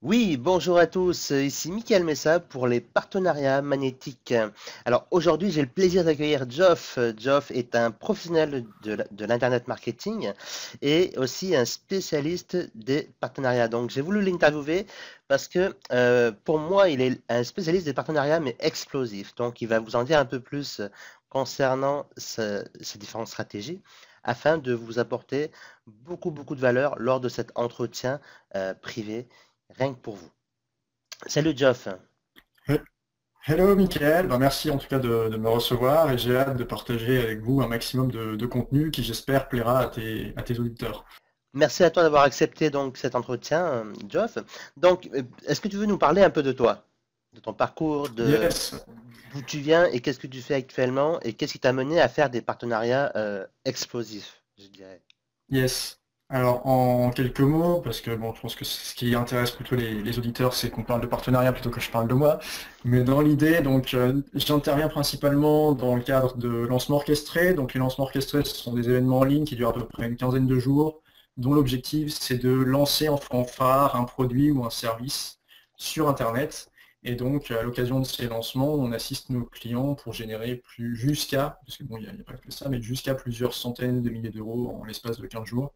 Oui, bonjour à tous, ici Mickaël Messa pour les partenariats magnétiques. Alors aujourd'hui, j'ai le plaisir d'accueillir Geoff. Geoff est un professionnel de l'Internet marketing et aussi un spécialiste des partenariats. Donc j'ai voulu l'interviewer parce que pour moi, il est un spécialiste des partenariats mais explosifs. Donc il va vous en dire un peu plus concernant ces différentes stratégies afin de vous apporter beaucoup de valeur lors de cet entretien privé rien que pour vous. Salut Geoff. He- Hello Mickaël, ben, merci en tout cas de me recevoir et j'ai hâte de partager avec vous un maximum de contenu qui j'espère plaira à tes auditeurs. Merci à toi d'avoir accepté donc cet entretien, Geoff. Donc, est-ce que tu veux nous parler un peu de toi, de ton parcours, de Yes, d'où tu viens et qu'est-ce que tu fais actuellement et qu'est-ce qui t'a mené à faire des partenariats explosifs, je dirais. yes. Alors en quelques mots, parce que bon, je pense que ce qui intéresse plutôt les auditeurs, c'est qu'on parle de partenariat plutôt que je parle de moi. Mais dans l'idée, donc j'interviens principalement dans le cadre de lancements orchestrés. Donc les lancements orchestrés, ce sont des événements en ligne qui durent à peu près une quinzaine de jours, dont l'objectif c'est de lancer en fanfare un produit ou un service sur Internet. Et donc, à l'occasion de ces lancements, on assiste nos clients pour générer plus jusqu'à, parce que bon, il n'y a pas que ça, mais jusqu'à plusieurs centaines de milliers d'euros en l'espace de 15 jours.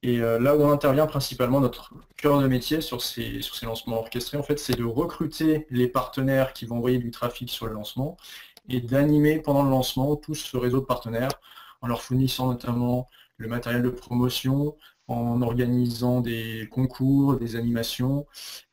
Et là où on intervient principalement, notre cœur de métier sur ces lancements orchestrés, en fait, c'est de recruter les partenaires qui vont envoyer du trafic sur le lancement et d'animer pendant le lancement tout ce réseau de partenaires en leur fournissant notamment le matériel de promotion, en organisant des concours, des animations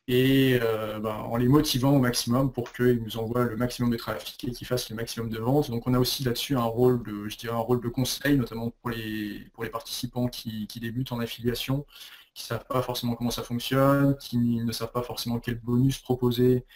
et en les motivant au maximum pour qu'ils nous envoient le maximum de trafic et qu'ils fassent le maximum de ventes. Donc on a aussi là-dessus un rôle de, je dirais, un rôle de conseil, notamment pour les participants qui débutent en affiliation, qui ne savent pas forcément comment ça fonctionne, qui ne savent pas forcément quel bonus proposer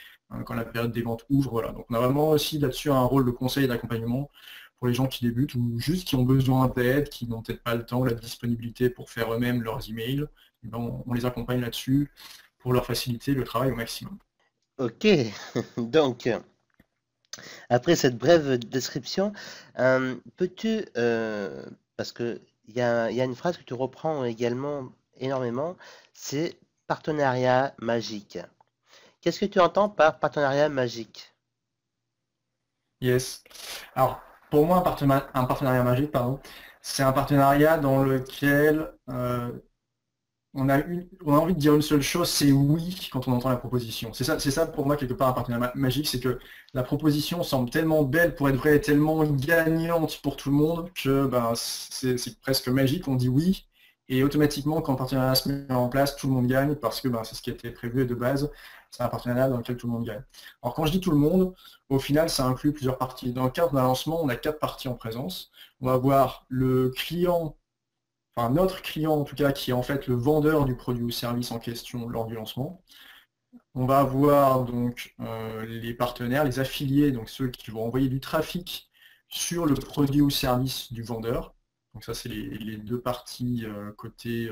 quand la période des ventes ouvre. Voilà. Donc on a vraiment aussi là-dessus un rôle de conseil et d'accompagnement pour les gens qui débutent ou juste qui ont besoin d'aide, qui n'ont peut-être pas le temps ou la disponibilité pour faire eux-mêmes leurs emails. Eh ben, on les accompagne là-dessus pour leur faciliter le travail au maximum. Ok, donc après cette brève description, peux-tu, parce que il y a une phrase que tu reprends également énormément, c'est partenariat magique. Qu'est-ce que tu entends par partenariat magique? Yes. Alors, pour moi, un partenariat magique, pardon, c'est un partenariat dans lequel on a envie de dire une seule chose, c'est oui quand on entend la proposition. C'est ça pour moi quelque part un partenariat magique, c'est que la proposition semble tellement belle pour être vraie, et tellement gagnante pour tout le monde que ben, c'est presque magique. On dit oui et automatiquement quand le partenariat se met en place, tout le monde gagne parce que ben, c'est ce qui a été prévu de base. C'est un partenariat dans lequel tout le monde gagne. Alors quand je dis tout le monde, au final, ça inclut plusieurs parties. Dans le cadre d'un lancement, on a 4 parties en présence. On va avoir le client, enfin notre client en tout cas, qui est en fait le vendeur du produit ou service en question lors du lancement. On va avoir donc les partenaires, les affiliés, donc ceux qui vont envoyer du trafic sur le produit ou service du vendeur. Donc ça, c'est les 2 parties côté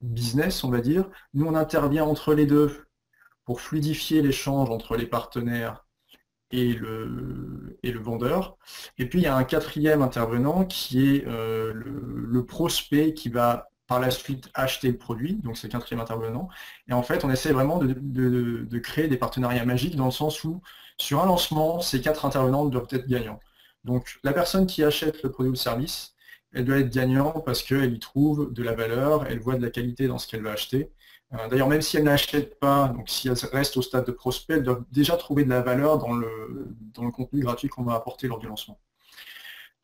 business, on va dire. Nous, on intervient entre les deux pour fluidifier l'échange entre les partenaires et le vendeur. Et puis il y a un quatrième intervenant qui est le prospect qui va par la suite acheter le produit, donc c'est le quatrième intervenant. Et en fait, on essaie vraiment de créer des partenariats magiques dans le sens où, sur un lancement, ces 4 intervenants doivent être gagnants. Donc la personne qui achète le produit ou le service, elle doit être gagnante parce qu'elle y trouve de la valeur, elle voit de la qualité dans ce qu'elle va acheter. D'ailleurs, même si elle n'achète pas, donc si elle reste au stade de prospect, elle doit déjà trouver de la valeur dans le contenu gratuit qu'on va apporter lors du lancement.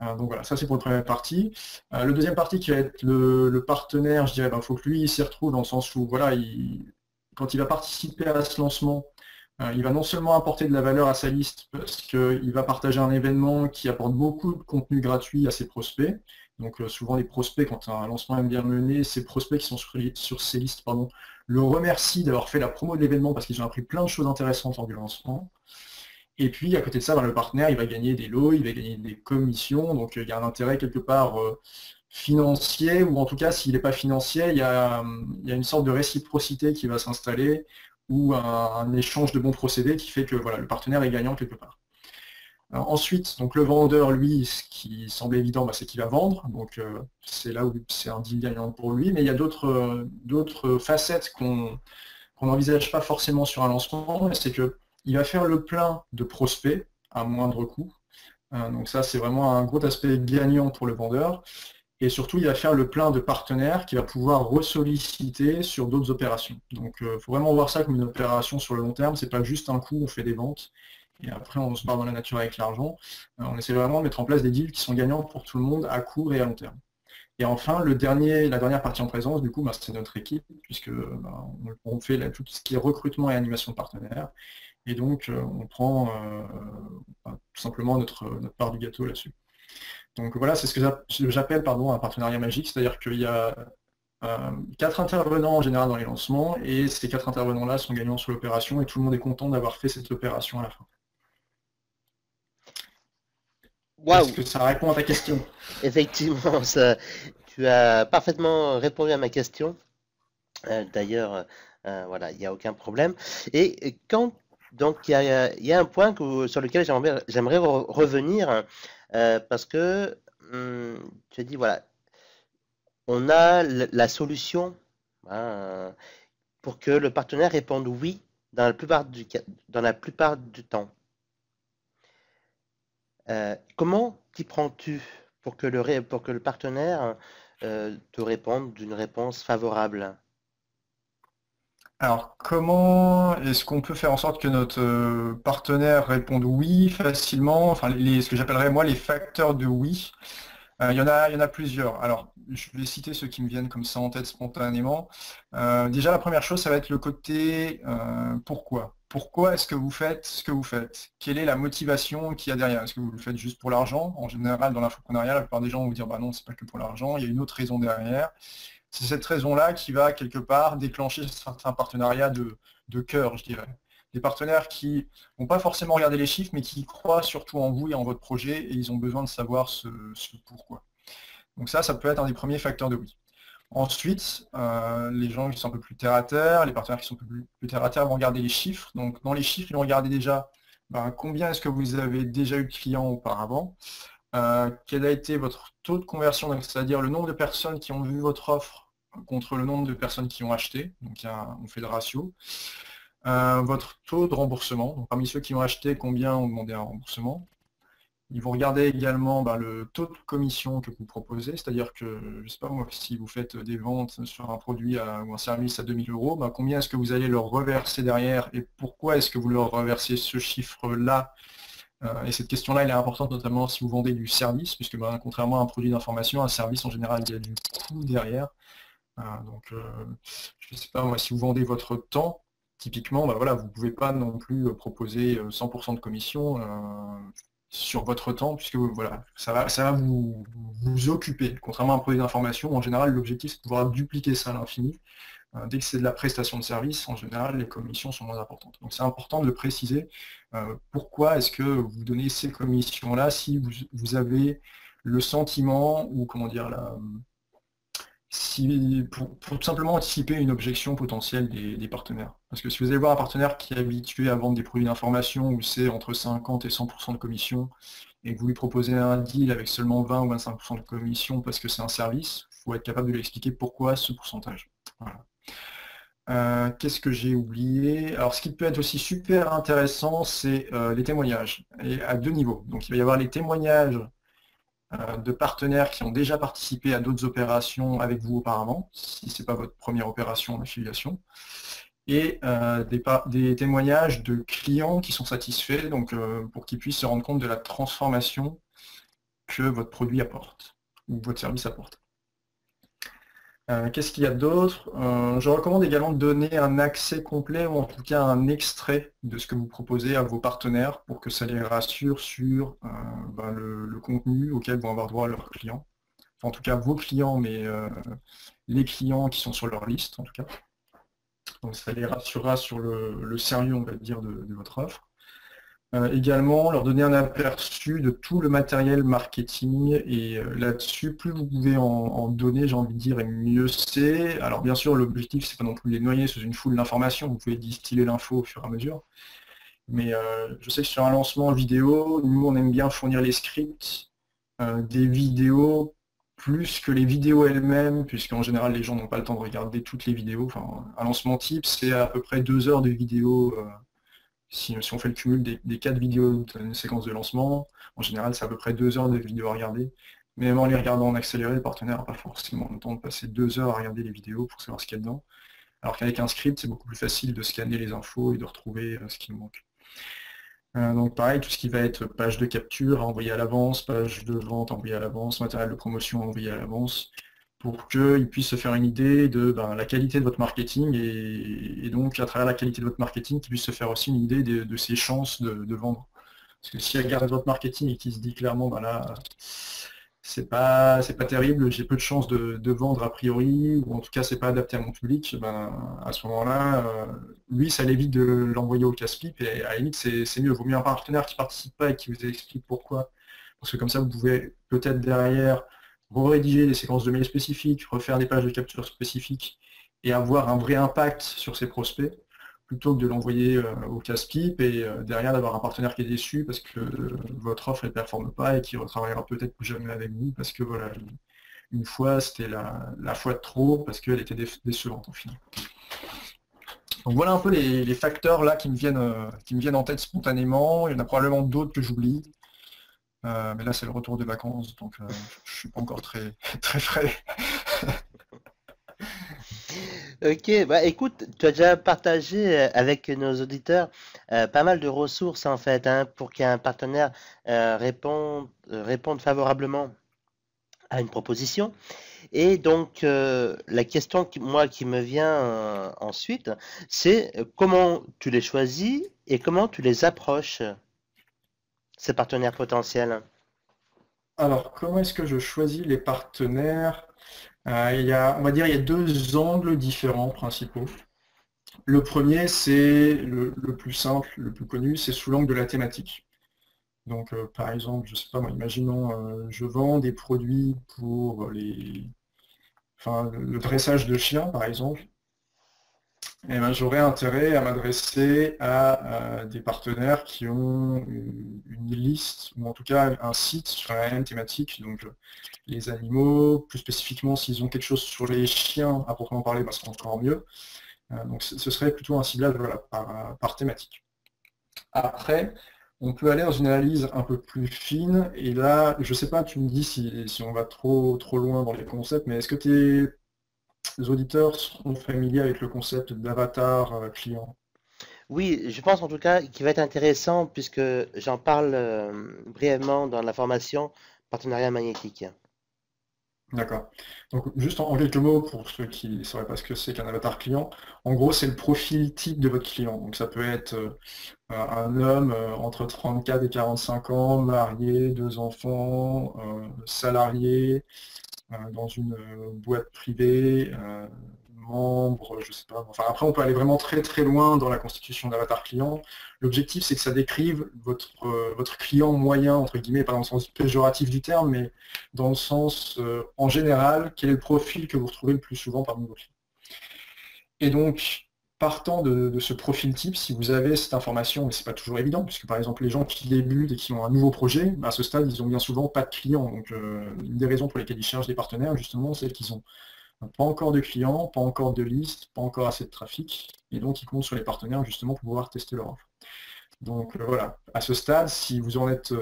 Donc voilà, ça c'est pour la première partie. Le deuxième partie qui va être le partenaire, je dirais, il faut que lui il s'y retrouve dans le sens où voilà, quand il va participer à ce lancement, il va non seulement apporter de la valeur à sa liste parce qu'il va partager un événement qui apporte beaucoup de contenu gratuit à ses prospects. Donc souvent les prospects, quand un lancement est bien mené, ces prospects qui sont sur ces listes, pardon, le remercient d'avoir fait la promo de l'événement parce qu'ils ont appris plein de choses intéressantes lors du lancement. Et puis à côté de ça, le partenaire, il va gagner des lots, il va gagner des commissions, donc il y a un intérêt quelque part financier, ou en tout cas s'il n'est pas financier, il y a une sorte de réciprocité qui va s'installer, ou un échange de bons procédés qui fait que voilà, le partenaire est gagnant quelque part. Alors, ensuite, donc le vendeur, lui, ce qui semble évident, c'est qu'il va vendre, donc c'est là où c'est un deal gagnant pour lui, mais il y a d'autres facettes qu'on qu'on n'envisage pas forcément sur un lancement, c'est qu'il va faire le plein de prospects à moindre coût. Donc ça, c'est vraiment un gros aspect gagnant pour le vendeur. Et surtout, il va faire le plein de partenaires qu'il va pouvoir ressolliciter sur d'autres opérations. Donc il faut vraiment voir ça comme une opération sur le long terme. C'est pas juste un coup, on fait des ventes et après on se barre dans la nature avec l'argent. On essaie vraiment de mettre en place des deals qui sont gagnants pour tout le monde à court et à long terme. Et enfin, la dernière partie en présence, du coup, c'est notre équipe, puisque on fait tout ce qui est recrutement et animation de partenaires. Et donc, on prend tout simplement notre part du gâteau là-dessus. Donc voilà, c'est ce que j'appelle un partenariat magique, c'est-à-dire qu'il y a 4 intervenants en général dans les lancements, et ces 4 intervenants-là sont gagnants sur l'opération, et tout le monde est content d'avoir fait cette opération à la fin. Waouh! Est-ce que ça répond à ta question? Effectivement, tu as parfaitement répondu à ma question. D'ailleurs, voilà, il n'y a aucun problème. Et quand donc il y a un point sur lequel j'aimerais revenir parce que tu as dit voilà, on a la solution hein, pour que le partenaire réponde oui dans la plupart du temps. Comment t'y prends-tu pour que le partenaire te réponde d'une réponse favorable? Alors, comment est-ce qu'on peut faire en sorte que notre partenaire réponde oui facilement? Enfin, ce que j'appellerais moi les facteurs de oui. Il y en a plusieurs. Alors, je vais citer ceux qui me viennent comme ça en tête spontanément. Déjà, la première chose, ça va être le côté pourquoi. Pourquoi est-ce que vous faites ce que vous faites? Quelle est la motivation qu'il y a derrière? Est-ce que vous le faites juste pour l'argent? En général, dans l'infoprenariat, la plupart des gens vont vous dire bah non, c'est pas que pour l'argent, il y a une autre raison derrière. C'est cette raison-là qui va quelque part déclencher certains partenariats de cœur, je dirais. Des partenaires qui n'ont pas forcément regardé les chiffres, mais qui croient surtout en vous et en votre projet, et ils ont besoin de savoir ce pourquoi. Donc ça peut être un des premiers facteurs de oui. Ensuite, les gens qui sont un peu plus terre à terre, les partenaires qui sont un peu plus terre à terre vont regarder les chiffres. Donc dans les chiffres, ils vont regarder déjà combien est-ce que vous avez déjà eu de clients auparavant, quel a été votre taux de conversion, c'est-à-dire le nombre de personnes qui ont vu votre offre contre le nombre de personnes qui ont acheté, donc on fait le ratio. Votre taux de remboursement, donc parmi ceux qui ont acheté, combien ont demandé un remboursement. Ils vont regarder également le taux de commission que vous proposez, c'est-à-dire que, je ne sais pas moi, si vous faites des ventes sur un produit ou un service à 2000 euros, combien est-ce que vous allez leur reverser derrière et pourquoi est-ce que vous leur reversez ce chiffre-là? Et cette question-là, elle est importante notamment si vous vendez du service, puisque contrairement à un produit d'information, un service en général, il y a du coût derrière. Donc, je ne sais pas moi, si vous vendez votre temps, typiquement, voilà, vous ne pouvez pas non plus proposer 100% de commission sur votre temps, puisque voilà, ça va vous occuper. Contrairement à un produit d'information, en général, l'objectif, c'est de pouvoir dupliquer ça à l'infini. Dès que c'est de la prestation de service, en général, les commissions sont moins importantes. Donc c'est important de le préciser. Pourquoi est-ce que vous donnez ces commissions-là si vous avez le sentiment, ou comment dire, pour tout simplement anticiper une objection potentielle des partenaires. Parce que si vous allez voir un partenaire qui est habitué à vendre des produits d'information où c'est entre 50 et 100% de commission, et que vous lui proposez un deal avec seulement 20 ou 25% de commission parce que c'est un service, il faut être capable de lui expliquer pourquoi ce pourcentage. Voilà. Qu'est-ce que j'ai oublié? Alors, ce qui peut être aussi super intéressant, c'est les témoignages, et à 2 niveaux. Donc, il va y avoir les témoignages de partenaires qui ont déjà participé à d'autres opérations avec vous auparavant, si ce n'est pas votre première opération d'affiliation, et des témoignages de clients qui sont satisfaits, donc pour qu'ils puissent se rendre compte de la transformation que votre produit apporte, ou votre service apporte. Qu'est-ce qu'il y a d'autre? Je recommande également de donner un accès complet ou en tout cas un extrait de ce que vous proposez à vos partenaires pour que ça les rassure sur le contenu auquel vont avoir droit leurs clients. Enfin, en tout cas vos clients, mais les clients qui sont sur leur liste en tout cas. Donc ça les rassurera sur le sérieux, on va dire, de votre offre. Également, leur donner un aperçu de tout le matériel marketing et là-dessus, plus vous pouvez en donner, j'ai envie de dire, et mieux c'est. Alors bien sûr, l'objectif, c'est pas non plus les noyer sous une foule d'informations, vous pouvez distiller l'info au fur et à mesure. Mais je sais que sur un lancement vidéo, nous, on aime bien fournir les scripts, des vidéos plus que les vidéos elles-mêmes, puisqu'en général les gens n'ont pas le temps de regarder toutes les vidéos. Enfin, un lancement type, c'est à peu près 2 heures de vidéo. Si on fait le cumul des 4 vidéos d'une séquence de lancement, en général c'est à peu près 2 heures de vidéos à regarder. Même en les regardant en accéléré, le partenaire n'a pas forcément le temps de passer 2 heures à regarder les vidéos pour savoir ce qu'il y a dedans. Alors qu'avec un script, c'est beaucoup plus facile de scanner les infos et de retrouver ce qui nous manque. Donc pareil, tout ce qui va être page de capture à envoyer à l'avance, page de vente à envoyer à l'avance, matériel de promotion à envoyer à l'avance, pour qu'ils puissent se faire une idée de la qualité de votre marketing et donc à travers la qualité de votre marketing, qu'ils puissent se faire aussi une idée de ses chances de vendre. Parce que si elle regarde votre marketing et qu'il se dit clairement, là, c'est pas terrible, j'ai peu de chances de vendre a priori, ou en tout cas c'est pas adapté à mon public, à ce moment-là, lui ça l'évite de l'envoyer au casse-pipe, et à la limite c'est mieux, vaut mieux un partenaire qui participe pas et qui vous explique pourquoi. Parce que comme ça vous pouvez peut-être derrière rédiger des séquences de mails spécifiques, refaire des pages de capture spécifiques et avoir un vrai impact sur ses prospects, plutôt que de l'envoyer au casse-pipe et derrière d'avoir un partenaire qui est déçu parce que votre offre ne performe pas et qui retravaillera peut-être plus jamais avec vous parce que voilà, une fois c'était la fois de trop parce qu'elle était décevante au final. Donc voilà un peu les facteurs là qui me viennent en tête spontanément. Il y en a probablement d'autres que j'oublie. Mais là c'est le retour des vacances, donc je ne suis pas encore très, très frais. Ok, bah écoute, tu as déjà partagé avec nos auditeurs pas mal de ressources en fait, hein, pour qu'un partenaire réponde favorablement à une proposition. Et donc la question qui me vient ensuite, c'est comment tu les choisis et comment tu les approches, ces partenaires potentiels. Alors comment est-ce que je choisis les partenaires? On va dire, il y a 2 angles différents principaux. Le premier, c'est le plus simple, le plus connu, c'est sous l'angle de la thématique. Donc, par exemple, je sais pas moi, imaginons, je vends des produits pour le dressage de chiens, par exemple. Et ben, j'aurais intérêt à m'adresser à des partenaires qui ont une liste, ou en tout cas un site sur la même thématique, donc les animaux, plus spécifiquement s'ils ont quelque chose sur les chiens à proprement parler, c'est encore mieux. Donc ce serait plutôt un ciblage voilà, par thématique. Après, on peut aller dans une analyse un peu plus fine, et là, je sais pas, tu me dis si on va trop loin dans les concepts, mais est-ce que tes auditeurs sont familiers avec le concept d'avatar client? Oui, je pense en tout cas qu'il va être intéressant puisque j'en parle brièvement dans la formation partenariat magnétique. D'accord. Donc juste en quelques mots, pour ceux qui ne sauraient pas ce que c'est qu'un avatar client, en gros c'est le profil type de votre client. Donc ça peut être un homme entre 34 et 45 ans, marié, 2 enfants, salarié, dans une boîte privée, membre, je sais pas. Enfin après on peut aller vraiment très très loin dans la constitution d'avatar client. L'objectif c'est que ça décrive votre client moyen, entre guillemets, pas dans le sens péjoratif du terme, mais dans le sens en général, quel est le profil que vous retrouvez le plus souvent parmi vos clients. Et donc, partant de ce profil type, si vous avez cette information, mais c'est pas toujours évident, puisque par exemple les gens qui débutent et qui ont un nouveau projet, à ce stade, ils ont bien souvent pas de clients. Donc une des raisons pour lesquelles ils cherchent des partenaires, justement, c'est qu'ils ont pas encore de clients, pas encore de liste, pas encore assez de trafic, et donc ils comptent sur les partenaires justement pour pouvoir tester leur offre. Donc voilà, à ce stade, si vous en êtes,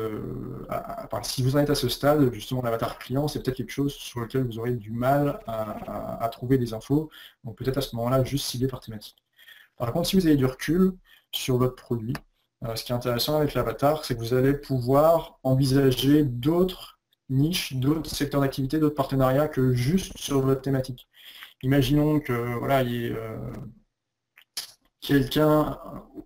à ce stade, justement l'avatar client, c'est peut-être quelque chose sur lequel vous aurez du mal à trouver des infos, donc peut-être à ce moment-là juste cibler par thématique. Par contre, si vous avez du recul sur votre produit, ce qui est intéressant avec l'avatar, c'est que vous allez pouvoir envisager d'autres niches, d'autres secteurs d'activité, d'autres partenariats que juste sur votre thématique. Imaginons que voilà, il y ait quelqu'un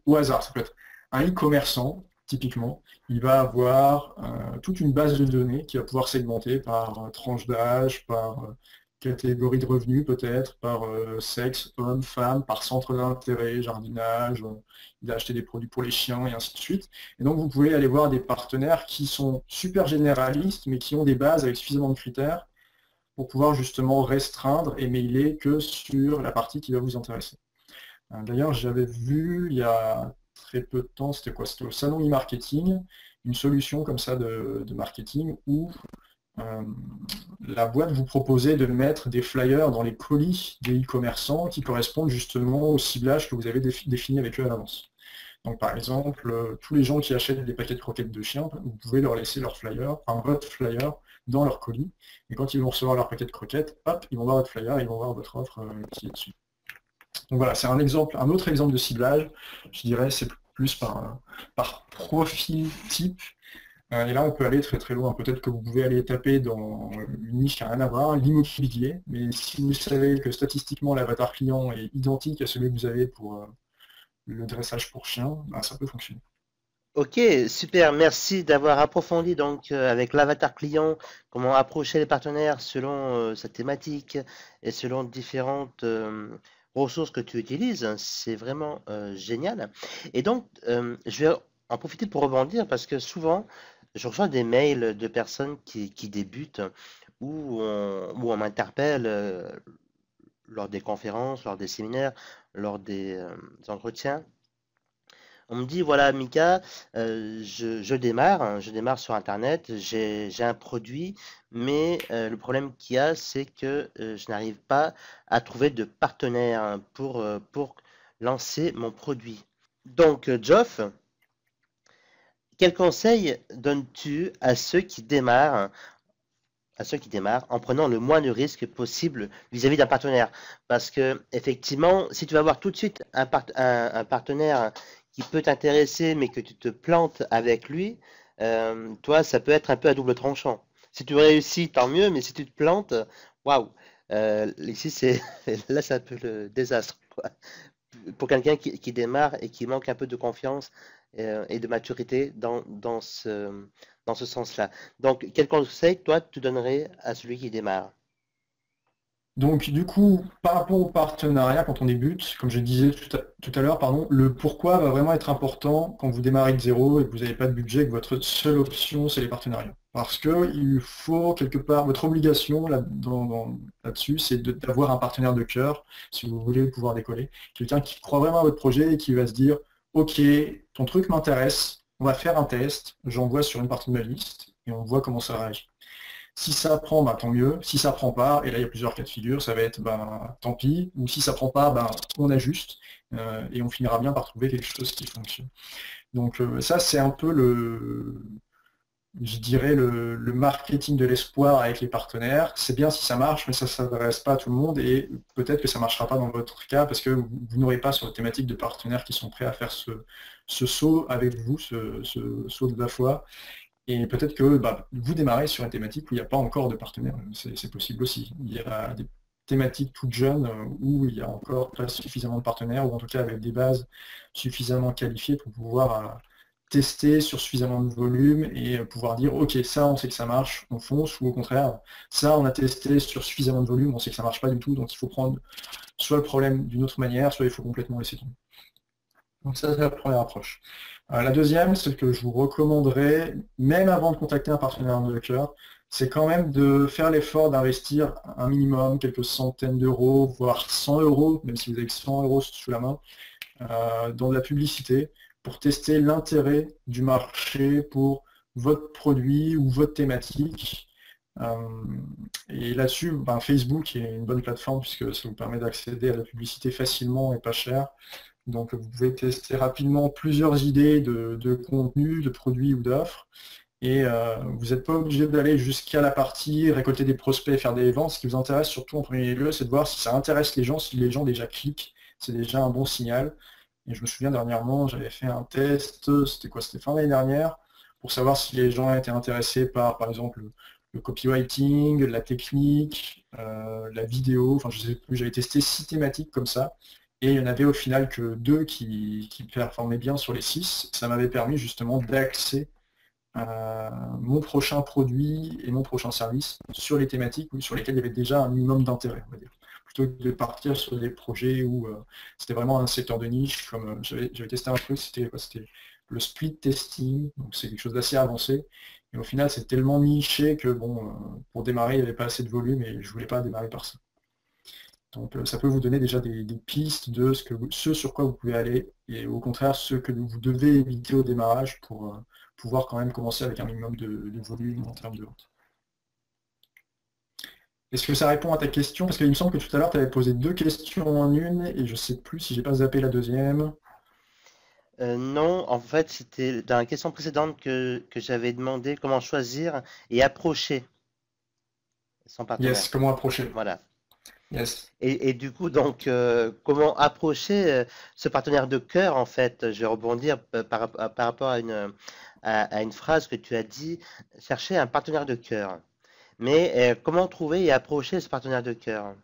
au hasard, ça peut être un e-commerçant, typiquement, il va avoir toute une base de données qui va pouvoir segmenter par tranche d'âge, par catégorie de revenus peut-être, par sexe, homme, femme, par centre d'intérêt, jardinage, il a acheté des produits pour les chiens et ainsi de suite. Et donc vous pouvez aller voir des partenaires qui sont super généralistes, mais qui ont des bases avec suffisamment de critères pour pouvoir justement restreindre et mailer que sur la partie qui va vous intéresser. D'ailleurs, j'avais vu il y a très peu de temps, c'était quoi? C'était au salon e-marketing, une solution comme ça de marketing où euh, la boîte vous proposait de mettre des flyers dans les colis des e-commerçants qui correspondent justement au ciblage que vous avez défini avec eux à l'avance. Donc par exemple, tous les gens qui achètent des paquets de croquettes de chiens, vous pouvez leur laisser leur flyer, enfin votre flyer, dans leur colis. Et quand ils vont recevoir leur paquet de croquettes, hop, ils vont voir votre flyer, ils vont voir votre offre qui est dessus. Donc voilà, c'est un exemple, un autre exemple de ciblage. Je dirais c'est plus par profil type. Et là, on peut aller très très loin. Peut-être que vous pouvez aller taper dans une niche qui n'a rien à voir, l'immobilier. Mais si vous savez que statistiquement l'avatar client est identique à celui que vous avez pour le dressage pour chien, ben, ça peut fonctionner. Ok, super, merci d'avoir approfondi donc avec l'avatar client comment approcher les partenaires selon sa thématique et selon différentes ressources que tu utilises. C'est vraiment génial. Et donc, je vais en profiter pour rebondir parce que souvent, je reçois des mails de personnes qui débutent où on m'interpelle lors des conférences, lors des séminaires, lors des entretiens. On me dit, voilà, Mika, je démarre sur Internet, j'ai un produit, mais le problème qu'il y a, c'est que je n'arrive pas à trouver de partenaire pour lancer mon produit. Donc, Geoff, quel conseil donnes-tu à ceux qui démarrent en prenant le moins de risques possible vis-à-vis d'un partenaire? Parce que effectivement, si tu vas avoir tout de suite un partenaire qui peut t'intéresser, mais que tu te plantes avec lui, toi, ça peut être un peu à double tranchant. Si tu réussis, tant mieux, mais si tu te plantes, waouh, ici c'est là c'est un peu le désastre, quoi. Pour quelqu'un qui démarre et qui manque un peu de confiance et de maturité dans ce sens-là. Donc, quel conseil, toi, tu donnerais à celui qui démarre? Donc du coup, par rapport au partenariat, quand on débute, comme je disais tout à l'heure, pardon, le pourquoi va vraiment être important quand vous démarrez de zéro et que vous n'avez pas de budget, que votre seule option, c'est les partenariats. Parce que il faut quelque part, votre obligation là-dessus, c'est d'avoir un partenaire de cœur, si vous voulez pouvoir décoller. Quelqu'un qui croit vraiment à votre projet et qui va se dire, OK, ton truc m'intéresse, on va faire un test, j'envoie sur une partie de ma liste et on voit comment ça réagit. Si ça prend, bah, tant mieux. Si ça prend pas, et là il y a plusieurs cas de figure, ça va être ben, tant pis. Ou si ça prend pas, ben, on ajuste et on finira bien par trouver quelque chose qui fonctionne. Donc ça c'est un peu je dirais le marketing de l'espoir avec les partenaires. C'est bien si ça marche, mais ça ne s'adresse pas à tout le monde et peut-être que ça ne marchera pas dans votre cas parce que vous n'aurez pas sur la thématique de partenaires qui sont prêts à faire ce saut avec vous, ce saut de la foi. Et peut-être que bah, vous démarrez sur une thématique où il n'y a pas encore de partenaire, c'est possible aussi. Il y a des thématiques toutes jeunes où il n'y a encore pas suffisamment de partenaires, ou en tout cas avec des bases suffisamment qualifiées pour pouvoir tester sur suffisamment de volume et pouvoir dire ok, ça on sait que ça marche, on fonce, ou au contraire, ça on a testé sur suffisamment de volume, on sait que ça marche pas du tout, donc il faut prendre soit le problème d'une autre manière, soit il faut complètement laisser tomber. Donc ça, c'est la première approche. La deuxième, celle que je vous recommanderais, même avant de contacter un partenaire de cœur, c'est quand même de faire l'effort d'investir un minimum, quelques centaines d'euros, voire 100 euros, même si vous avez 100 euros sous la main, dans de la publicité, pour tester l'intérêt du marché pour votre produit ou votre thématique. Et là-dessus, ben, Facebook est une bonne plateforme puisque ça vous permet d'accéder à la publicité facilement et pas cher. Donc vous pouvez tester rapidement plusieurs idées de contenu, de produits ou d'offres. Et vous n'êtes pas obligé d'aller jusqu'à la partie récolter des prospects, faire des ventes. Ce qui vous intéresse surtout en premier lieu, c'est de voir si ça intéresse les gens, si les gens déjà cliquent. C'est déjà un bon signal. Et je me souviens dernièrement, j'avais fait un test, c'était quoi? C'était fin d'année dernière, pour savoir si les gens étaient intéressés par exemple, le copywriting, la technique, la vidéo. Enfin, je sais plus, j'avais testé 6 thématiques comme ça. Et il n'y en avait au final que 2 qui performaient bien sur les 6. Ça m'avait permis justement d'axer mon prochain produit et mon prochain service sur les thématiques sur lesquelles il y avait déjà un minimum d'intérêt, on va dire. Plutôt que de partir sur des projets où c'était vraiment un secteur de niche, comme j'avais testé un truc, c'était le split testing, donc c'est quelque chose d'assez avancé. Et au final, c'est tellement niché que bon, pour démarrer, il n'y avait pas assez de volume et je ne voulais pas démarrer par ça. Donc ça peut vous donner déjà des pistes de ce sur quoi vous pouvez aller, et au contraire ce que vous devez éviter au démarrage pour pouvoir quand même commencer avec un minimum de volume en termes de vente. Est-ce que ça répond à ta question? Parce qu'il me semble que tout à l'heure, tu avais posé deux questions en une et je sais plus si j'ai pas zappé la deuxième. Non, en fait, c'était dans la question précédente que j'avais demandé comment choisir et approcher son partenaire. Yes, comment approcher? Voilà. Yes. Et du coup, donc, comment approcher ce partenaire de cœur, en fait? Je vais rebondir par rapport à une phrase que tu as dit, chercher un partenaire de cœur. Mais comment trouver et approcher ce partenaire de cœur?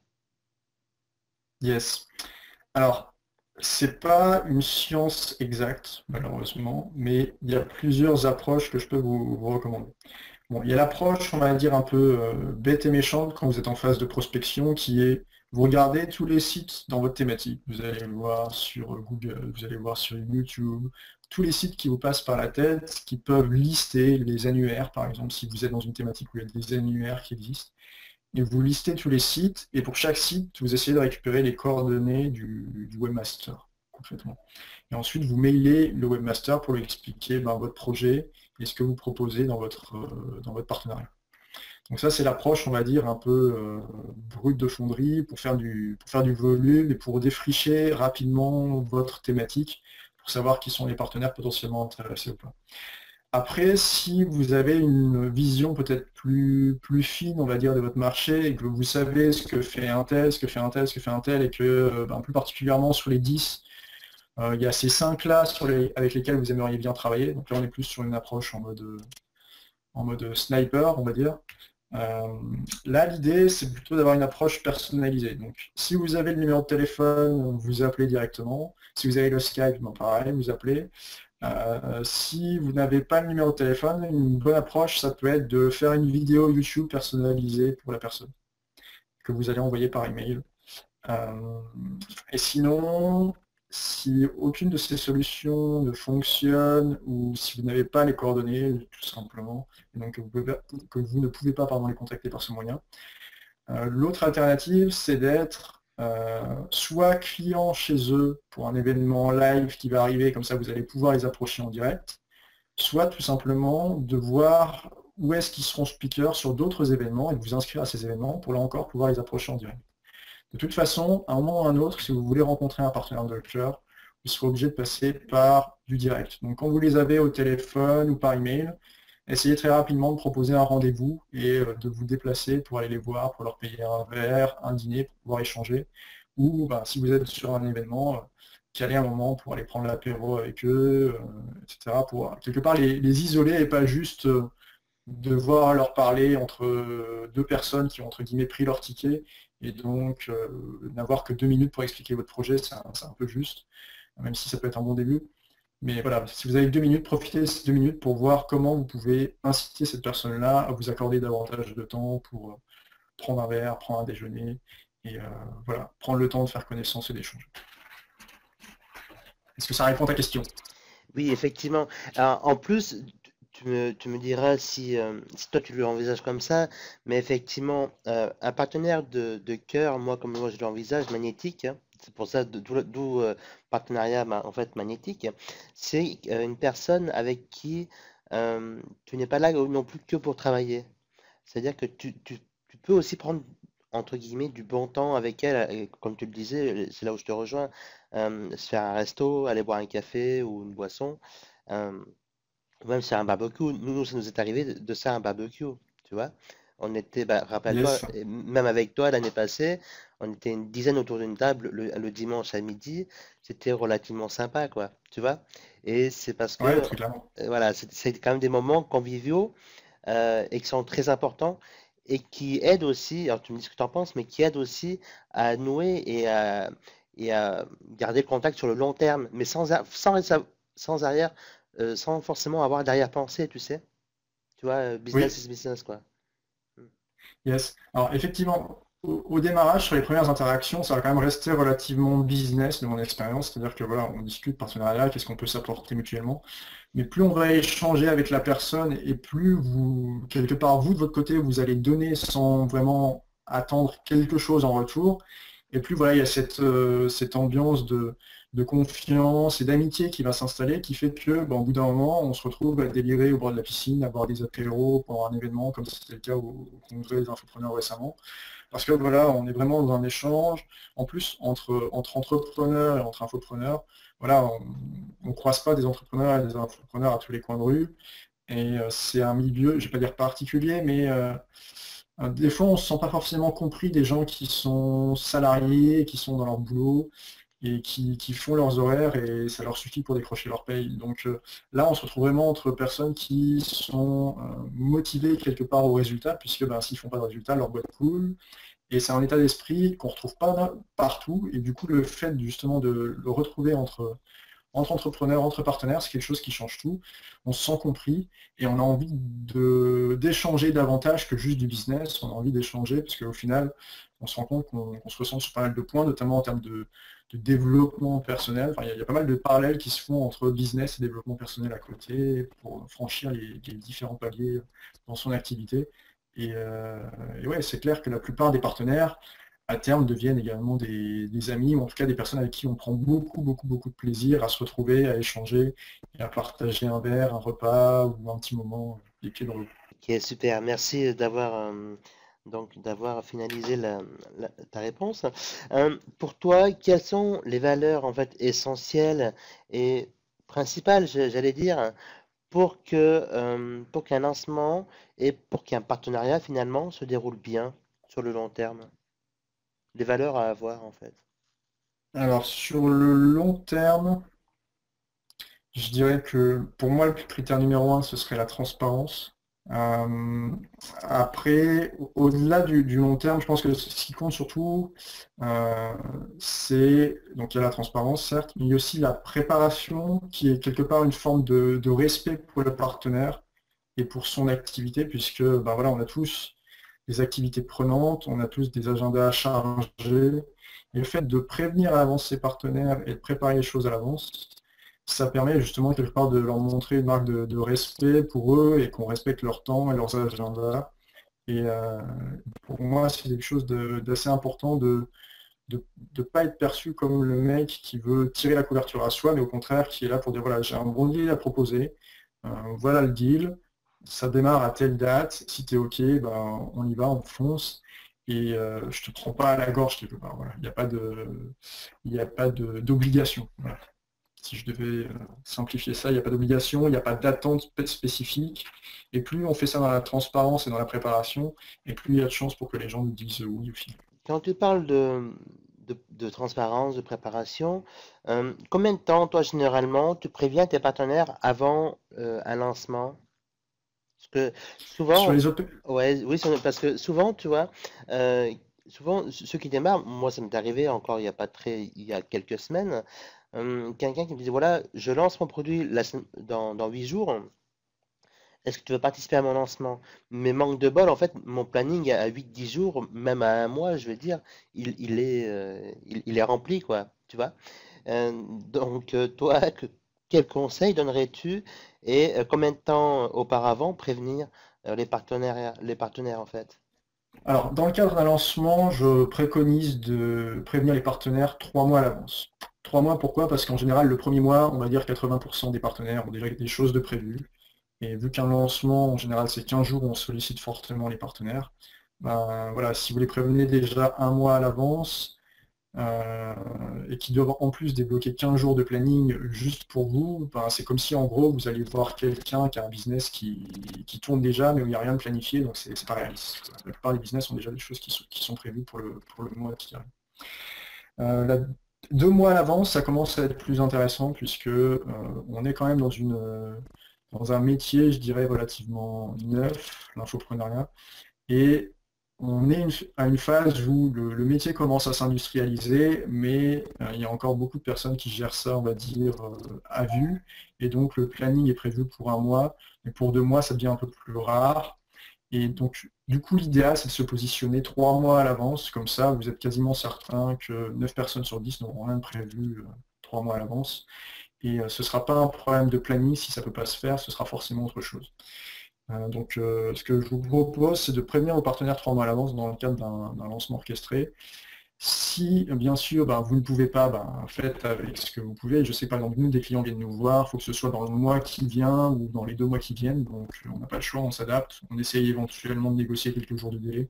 Yes. Alors, c'est pas une science exacte, malheureusement, mais il y a plusieurs approches que je peux vous recommander. Bon, il y a l'approche, on va dire, un peu bête et méchante quand vous êtes en phase de prospection, qui est vous regardez tous les sites dans votre thématique. Vous allez le voir sur Google, vous allez le voir sur YouTube, tous les sites qui vous passent par la tête, qui peuvent lister les annuaires, par exemple, si vous êtes dans une thématique où il y a des annuaires qui existent. Et vous listez tous les sites, et pour chaque site, vous essayez de récupérer les coordonnées du webmaster, concrètement. Et ensuite, vous mailez le webmaster pour lui expliquer votre projet et ce que vous proposez dans votre partenariat. Donc ça, c'est l'approche, on va dire, un peu brute de fonderie pour faire du volume et pour défricher rapidement votre thématique, pour savoir qui sont les partenaires potentiellement intéressés ou pas. Après, si vous avez une vision peut-être plus fine, on va dire, de votre marché, et que vous savez ce que fait un tel, ce que fait un tel, ce que fait un tel, et que plus particulièrement sur les 10, il y a ces 5-là avec lesquels vous aimeriez bien travailler. Donc là, on est plus sur une approche en mode sniper, on va dire. Là, l'idée, c'est plutôt d'avoir une approche personnalisée. Donc, si vous avez le numéro de téléphone, vous appelez directement. Si vous avez le Skype, pareil, vous appelez. Si vous n'avez pas le numéro de téléphone, une bonne approche, ça peut être de faire une vidéo YouTube personnalisée pour la personne que vous allez envoyer par email. Et sinon, si aucune de ces solutions ne fonctionne ou si vous n'avez pas les coordonnées, tout simplement, et donc que vous ne pouvez pas les contacter par ce moyen, l'autre alternative, c'est d'être soit client chez eux pour un événement live qui va arriver, comme ça vous allez pouvoir les approcher en direct, soit tout simplement de voir où est-ce qu'ils seront speakers sur d'autres événements et de vous inscrire à ces événements pour là encore pouvoir les approcher en direct. De toute façon, à un moment ou à un autre, si vous voulez rencontrer un partenaire de cœur, vous serez obligé de passer par du direct. Donc quand vous les avez au téléphone ou par email, essayez très rapidement de proposer un rendez-vous et de vous déplacer pour aller les voir, pour leur payer un verre, un dîner, pour pouvoir échanger. Ou si vous êtes sur un événement, caler un moment pour aller prendre l'apéro avec eux, etc. Pour quelque part les isoler et pas juste devoir leur parler entre deux personnes qui ont entre guillemets pris leur ticket et donc n'avoir que 2 minutes pour expliquer votre projet, c'est un peu juste, même si ça peut être un bon début. Mais voilà, si vous avez 2 minutes, profitez de ces 2 minutes pour voir comment vous pouvez inciter cette personne-là à vous accorder davantage de temps pour prendre un verre, prendre un déjeuner, et voilà, prendre le temps de faire connaissance et d'échanger. Est-ce que ça répond à ta question? Oui, effectivement. Alors, en plus, tu me diras si toi tu l'envisages comme ça, mais effectivement, un partenaire de cœur, moi comme moi je l'envisage, magnétique, hein, c'est pour ça d'où partenariat en fait magnétique, c'est une personne avec qui tu n'es pas là non plus que pour travailler. C'est-à-dire que tu peux aussi prendre entre guillemets du bon temps avec elle, et comme tu le disais, c'est là où je te rejoins, se faire un resto, aller boire un café ou une boisson. euh, ou même c'est un barbecue. Ça nous est arrivé de faire un barbecue, tu vois. On était, rappelle-toi, Yes. et même avec toi l'année passée, on était une dizaine autour d'une table le dimanche à midi. C'était relativement sympa, quoi, tu vois. Et c'est parce que, Ouais, très clairement. voilà, c'est quand même des moments conviviaux et qui sont très importants et qui aident aussi, alors tu me dis ce que tu en penses, mais qui aident aussi à nouer et à garder le contact sur le long terme, mais sans arrière sans forcément avoir d'arrière-pensée, tu sais. Tu vois, Oui. business is business, quoi. Mm. Yes. Alors effectivement, au démarrage, sur les premières interactions, ça va quand même rester relativement business de mon expérience, c'est-à-dire que voilà, on discute partenariat, qu'est-ce qu'on peut s'apporter mutuellement. Mais plus on va échanger avec la personne et plus vous, quelque part, vous de votre côté, vous allez donner sans vraiment attendre quelque chose en retour. Et plus voilà, il y a cette ambiance de confiance et d'amitié qui va s'installer, qui fait que au bout d'un moment, on se retrouve à délirer au bord de la piscine, à boire des apéros pendant un événement, comme c'était le cas au congrès des infopreneurs récemment. Parce que voilà, on est vraiment dans un échange, en plus entre entrepreneurs et entre infopreneurs. Voilà, on ne croise pas des entrepreneurs et des infopreneurs à tous les coins de rue. Et c'est un milieu, je ne vais pas dire particulier, mais des fois on ne se sent pas forcément compris des gens qui sont salariés, qui sont dans leur boulot et qui font leurs horaires et ça leur suffit pour décrocher leur paye. Donc là, on se retrouve vraiment entre personnes qui sont motivées quelque part au résultat, puisque s'ils ne font pas de résultat, leur boîte coule. Et c'est un état d'esprit qu'on ne retrouve pas partout. Et du coup, le fait justement de le retrouver entre entrepreneurs, entre partenaires, c'est quelque chose qui change tout. On se sent compris et on a envie d'échanger davantage que juste du business. On a envie d'échanger parce qu'au final, on se rend compte qu'on se ressent sur pas mal de points, notamment en termes de développement personnel. Enfin, il y a pas mal de parallèles qui se font entre business et développement personnel à côté pour franchir les différents paliers dans son activité. Et ouais, c'est clair que la plupart des partenaires, à terme, deviennent également des amis, ou en tout cas des personnes avec qui on prend beaucoup, beaucoup, beaucoup de plaisir à se retrouver, à échanger, et à partager un verre, un repas ou un petit moment, les pieds dans l'eau. Ok, super. Merci d'avoir finalisé ta réponse. Pour toi, quelles sont les valeurs en fait essentielles et principales, j'allais dire, pour qu'un lancement et pour qu'un partenariat finalement se déroule bien sur le long terme? Les valeurs à avoir en fait. Alors, sur le long terme, je dirais que pour moi, le critère numéro un, ce serait la transparence. Euh, Après, au-delà du long terme, je pense que ce qui compte surtout, euh, c'est, donc il y a la transparence, certes, mais il y a aussi la préparation, qui est quelque part une forme de respect pour le partenaire et pour son activité, puisque voilà, on a tous des activités prenantes, on a tous des agendas à charger, et le fait de prévenir à l'avance ses partenaires et de préparer les choses à l'avance, ça permet justement quelque part de leur montrer une marque de respect pour eux et qu'on respecte leur temps et leurs agendas. Et pour moi, c'est quelque chose d'assez important de ne pas être perçu comme le mec qui veut tirer la couverture à soi, mais au contraire qui est là pour dire voilà, j'ai un bon deal à proposer, voilà le deal, ça démarre à telle date, si tu es OK, on y va, on fonce, et je te prends pas à la gorge quelque part. Voilà. Il n'y a pas d'obligation. Voilà. Si je devais simplifier ça, il n'y a pas d'obligation, il n'y a pas d'attente spécifique. Et plus on fait ça dans la transparence et dans la préparation, et plus il y a de chances pour que les gens nous disent oui au final. Quand tu parles de transparence, de préparation, combien de temps, toi, généralement, tu préviens tes partenaires avant un lancement? Parce que Sur souvent, les OP, ouais, oui, parce que souvent, tu vois, euh, souvent, ceux qui démarrent, moi, ça m'est arrivé encore il y a quelques semaines, quelqu'un qui me disait, voilà, je lance mon produit dans 8 jours. Est-ce que tu veux participer à mon lancement? Mais manque de bol, en fait, mon planning à 8 10 jours, même à un mois, je veux dire, il est rempli, quoi, tu vois. Toi, quel conseil donnerais-tu et combien de temps auparavant prévenir les partenaires, en fait? Alors, dans le cadre d'un lancement, je préconise de prévenir les partenaires 3 mois à l'avance. 3 mois, pourquoi? Parce qu'en général, le premier mois, on va dire 80% des partenaires ont déjà des choses de prévues. Et vu qu'un lancement, en général, c'est 15 jours où on sollicite fortement les partenaires, voilà, si vous les prévenez déjà un mois à l'avance, euh, et qui doivent en plus débloquer 15 jours de planning juste pour vous, c'est comme si en gros vous allez voir quelqu'un qui a un business qui tourne déjà mais où il n'y a rien de planifié, donc c'est pas réaliste. La plupart des business ont déjà des choses qui sont prévues pour le mois qui arrive. Euh, la- 2 mois à l'avance, ça commence à être plus intéressant puisque on est quand même dans un métier, je dirais, relativement neuf, l'infoprenariat, et on est à une phase où le métier commence à s'industrialiser, mais il y a encore beaucoup de personnes qui gèrent ça, on va dire, à vue. Et donc le planning est prévu pour un mois, mais pour 2 mois, ça devient un peu plus rare. Et donc, du coup, l'idéal, c'est de se positionner 3 mois à l'avance. Comme ça, vous êtes quasiment certain que 9 personnes sur 10 n'auront rien de prévu 3 mois à l'avance. Et ce ne sera pas un problème de planning. Si ça ne peut pas se faire, ce sera forcément autre chose. Donc, ce que je vous propose, c'est de prévenir vos partenaires 3 mois à l'avance dans le cadre d'un lancement orchestré. Si, bien sûr, vous ne pouvez pas, faites avec ce que vous pouvez. Je sais par exemple, nous, des clients viennent nous voir, il faut que ce soit dans le mois qui vient ou dans les 2 mois qui viennent, donc on n'a pas le choix, on s'adapte. On essaye éventuellement de négocier quelques jours de délai.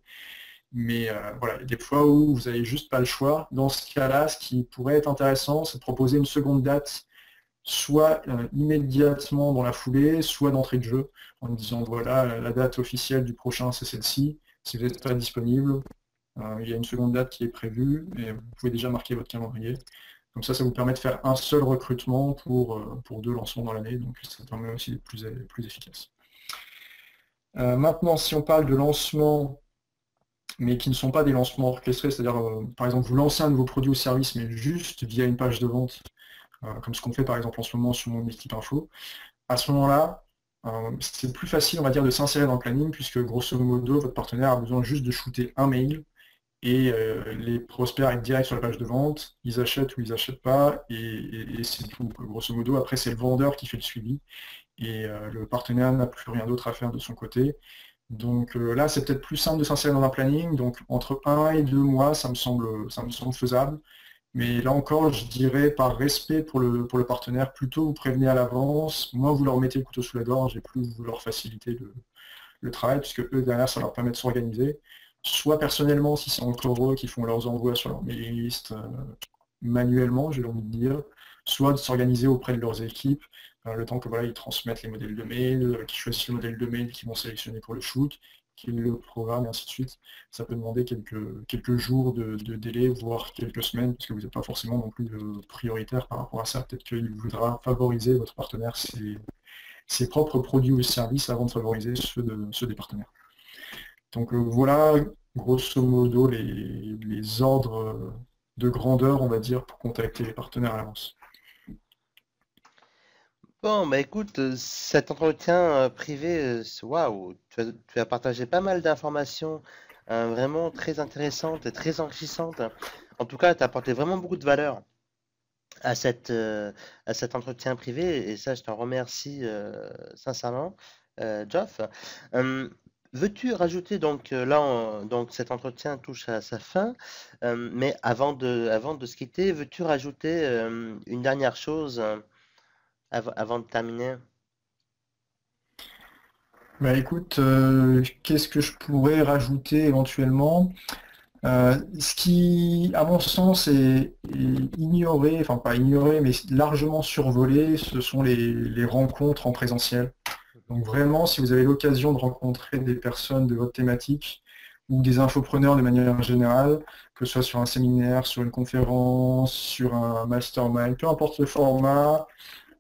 Mais voilà, il y a des fois où vous n'avez juste pas le choix. Dans ce cas-là, ce qui pourrait être intéressant, c'est de proposer une seconde date, soit immédiatement dans la foulée, soit d'entrée de jeu, en disant voilà, la date officielle du prochain, c'est celle-ci. Si vous n'êtes pas disponible, il y a une seconde date qui est prévue et vous pouvez déjà marquer votre calendrier. Comme ça vous permet de faire un seul recrutement pour 2 lancements dans l'année, donc ça permet aussi d'être plus efficace. Maintenant, si on parle de lancements, mais qui ne sont pas des lancements orchestrés, c'est-à-dire, par exemple, vous lancez un nouveau produit ou service, mais juste via une page de vente, comme ce qu'on fait par exemple en ce moment sur mon équipe info, à ce moment-là, c'est plus facile, on va dire, de s'insérer dans le planning, puisque grosso modo, votre partenaire a besoin juste de shooter un mail et les prospects arrivent direct sur la page de vente, ils achètent ou ils n'achètent pas, et c'est tout. Grosso modo, après, c'est le vendeur qui fait le suivi, et le partenaire n'a plus rien d'autre à faire de son côté. Donc là, c'est peut-être plus simple de s'insérer dans un planning, donc entre 1 et 2 mois, ça me semble faisable. Mais là encore, je dirais par respect pour le partenaire, plutôt vous prévenez à l'avance, moins vous leur mettez le couteau sous la gorge et plus vous leur facilitez le travail, puisque eux, derrière, ça leur permet de s'organiser. Soit personnellement, si c'est encore eux qui font leurs envois sur leur mailing list manuellement, j'ai envie de dire, soit de s'organiser auprès de leurs équipes, le temps que voilà, ils transmettent les modèles de mail, qu'ils choisissent le modèle de mail qu'ils vont sélectionner pour le shoot, qu'ils le programment, et ainsi de suite. Ça peut demander quelques jours de délai, voire quelques semaines, parce que vous n'êtes pas forcément non plus prioritaire par rapport à ça. Peut-être qu'il voudra favoriser votre partenaire ses propres produits ou services avant de favoriser ceux des partenaires. Donc voilà, grosso modo, les ordres de grandeur, on va dire, pour contacter les partenaires à l'avance. Bon, bah écoute, cet entretien privé, waouh, tu as partagé pas mal d'informations vraiment très intéressantes et très enrichissantes. En tout cas, tu as apporté vraiment beaucoup de valeur à à cet entretien privé et ça, je t'en remercie sincèrement, Geoff. Hum, Veux-tu rajouter donc donc cet entretien touche à sa fin, mais avant de se quitter, veux-tu rajouter une dernière chose avant de terminer? Écoute, qu'est-ce que je pourrais rajouter éventuellement? Ce qui, à mon sens, est ignoré, enfin pas ignoré, mais largement survolé, ce sont les rencontres en présentiel. Donc vraiment, si vous avez l'occasion de rencontrer des personnes de votre thématique ou des infopreneurs de manière générale, que ce soit sur un séminaire, sur une conférence, sur un mastermind, peu importe le format,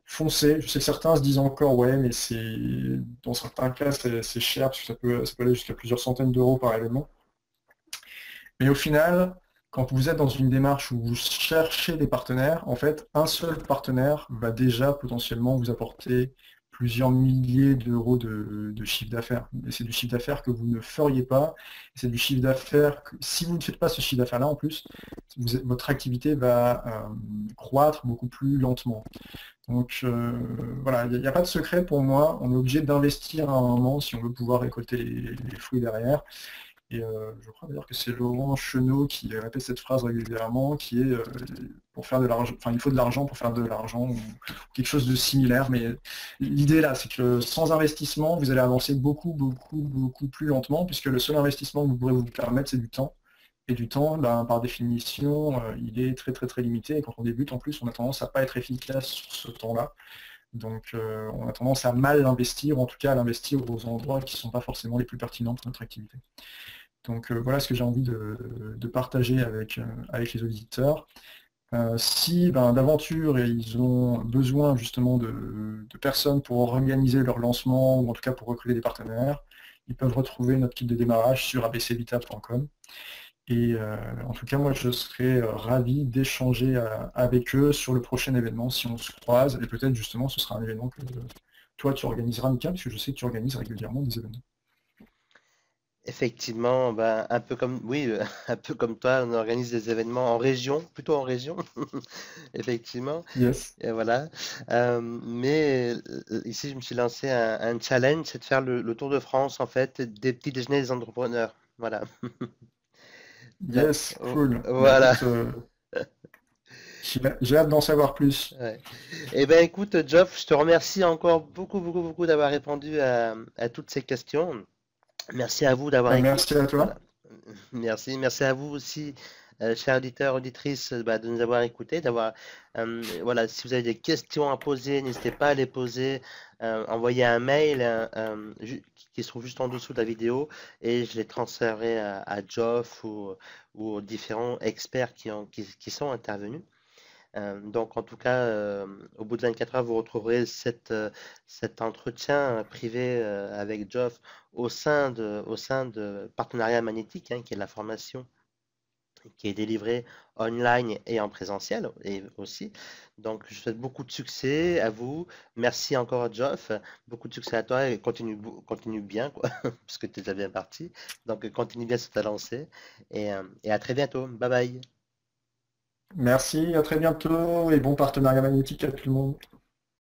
foncez. Je sais que certains se disent encore, ouais, mais dans certains cas, c'est cher, parce que ça peut aller jusqu'à plusieurs centaines d'euros par événement. Mais au final, quand vous êtes dans une démarche où vous cherchez des partenaires, en fait, un seul partenaire va déjà potentiellement vous apporter plusieurs milliers d'euros de chiffre d'affaires. Et c'est du chiffre d'affaires que vous ne feriez pas. C'est du chiffre d'affaires que, si vous ne faites pas ce chiffre d'affaires-là, en plus, votre activité va croître beaucoup plus lentement. Donc voilà, il n'y a pas de secret pour moi. On est obligé d'investir à un moment si on veut pouvoir récolter les fruits derrière. Et je crois d'ailleurs que c'est Laurent Chenot qui répète cette phrase régulièrement, qui est pour faire de l'argent, enfin il faut de l'argent pour faire de l'argent, ou quelque chose de similaire. Mais l'idée là, c'est que sans investissement, vous allez avancer beaucoup, beaucoup, beaucoup plus lentement, puisque le seul investissement que vous pourrez vous permettre, c'est du temps. Et du temps, par définition, il est très très très limité. Et quand on débute, en plus, on a tendance à pas être efficace sur ce temps-là. Donc on a tendance à mal l'investir, ou en tout cas à l'investir aux endroits qui ne sont pas forcément les plus pertinents pour notre activité. Donc voilà ce que j'ai envie de partager avec les auditeurs. Si d'aventure ils ont besoin justement de personnes pour organiser leur lancement ou en tout cas pour recruter des partenaires, ils peuvent retrouver notre kit de démarrage sur abcvita.com. Et en tout cas, moi, je serais ravi d'échanger avec eux sur le prochain événement si on se croise. Et peut-être justement, ce sera un événement que toi, tu organiseras, Mika, parce que je sais que tu organises régulièrement des événements. Effectivement, ben, un peu comme, oui, un peu comme toi, on organise des événements en région, plutôt en région, effectivement. Yes. Et voilà. Mais ici, je me suis lancé un challenge, c'est de faire le tour de France, en fait, des petits déjeuners des entrepreneurs. Voilà. Yes, cool. Bah Voilà. écoute, j'ai hâte d'en savoir plus. Ouais. Eh ben écoute, Geoff, je te remercie encore beaucoup d'avoir répondu à toutes ces questions. Merci à vous d'avoir Bah, écouté. merci à Voilà. toi. Merci à vous aussi, chers auditeurs, auditrices, de nous avoir écoutés, voilà, si vous avez des questions à poser, n'hésitez pas à les poser, envoyez un mail qui se trouve juste en dessous de la vidéo et je les transférerai à Geoff ou aux différents experts qui sont intervenus. Donc, en tout cas, au bout de 24 heures, vous retrouverez cet entretien privé avec Geoff au sein de Partenariat Magnétique, hein, qui est la formation qui est délivrée online et en présentiel et aussi. Donc, je souhaite beaucoup de succès à vous. Merci encore à Geoff. Beaucoup de succès à toi et continue bien, quoi, parce que tu es déjà bien parti. Donc, continue bien sur ta lancée et à très bientôt. Bye bye. Merci, à très bientôt et bon partenariat magnétique à tout le monde.